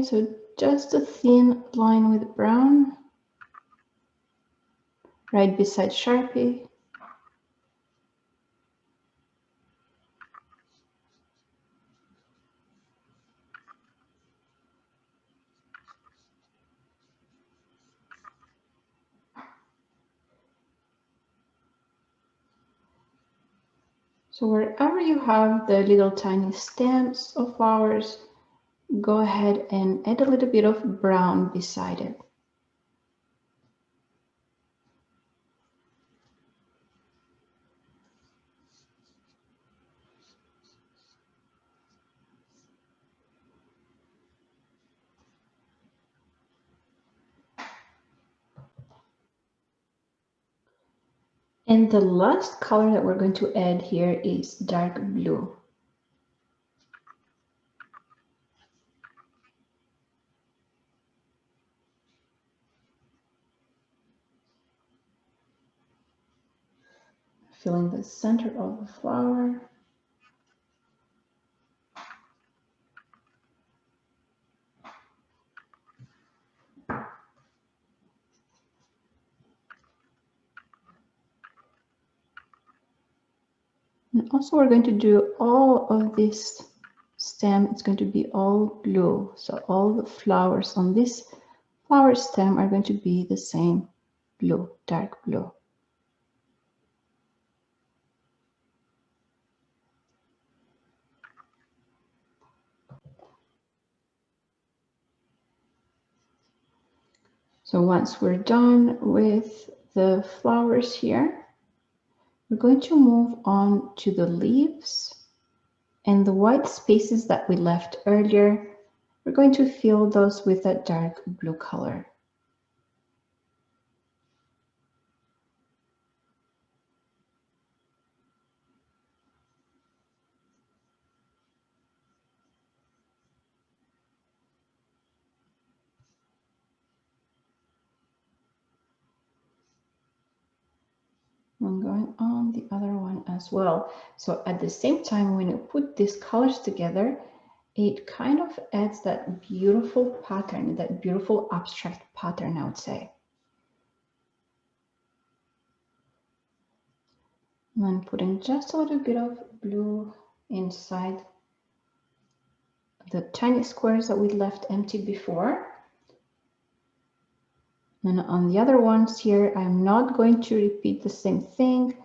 Okay, so just a thin line with brown right beside Sharpie. So wherever you have the little tiny stems of flowers, go ahead and add a little bit of brown beside it. And the last color that we're going to add here is dark blue. Filling the center of the flower. And also we're going to do all of this stem, it's going to be all blue. So all the flowers on this flower stem are going to be the same blue, dark blue. So once we're done with the flowers here, we're going to move on to the leaves, and the white spaces that we left earlier, we're going to fill those with that dark blue color. I'm going on the other one as well. So at the same time, when you put these colors together, it kind of adds that beautiful pattern, that beautiful abstract pattern, I would say. And then putting just a little bit of blue inside the tiny squares that we left empty before. And on the other ones here, I'm not going to repeat the same thing.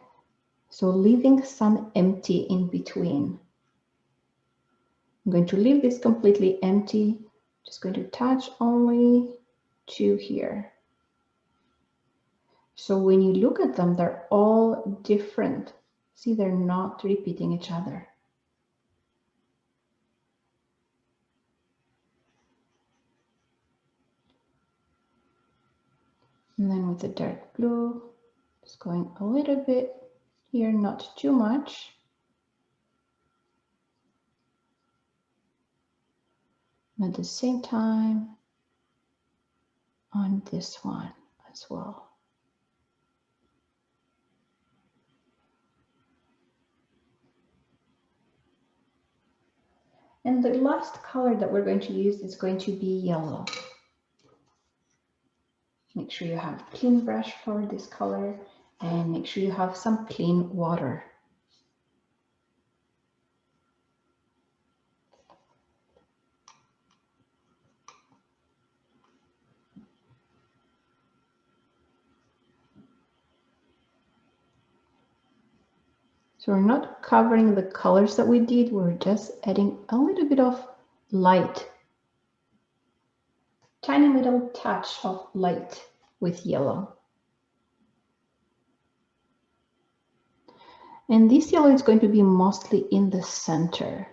So leaving some empty in between. I'm going to leave this completely empty. Just going to attach only two here. So when you look at them, they're all different. See, they're not repeating each other. And then with the dark blue, just going a little bit here, not too much. And at the same time, on this one as well. And the last color that we're going to use is going to be yellow. Make sure you have a clean brush for this color and make sure you have some clean water. So we're not covering the colors that we did, we're just adding a little bit of light. Tiny little touch of light with yellow. And this yellow is going to be mostly in the center.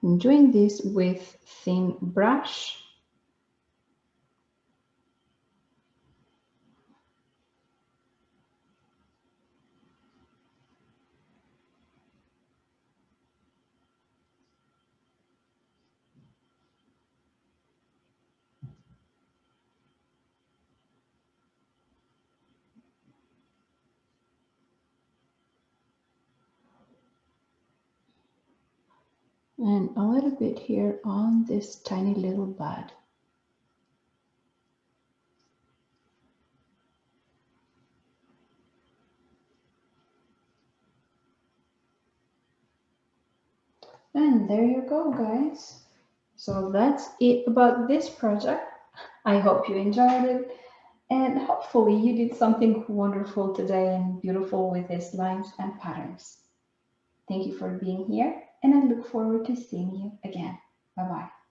I'm doing this with thin brush. And a little bit here on this tiny little bud. And there you go, guys. So that's it about this project. I hope you enjoyed it, and hopefully you did something wonderful today and beautiful with these lines and patterns. Thank you for being here, and I look forward to seeing you again. Bye-bye.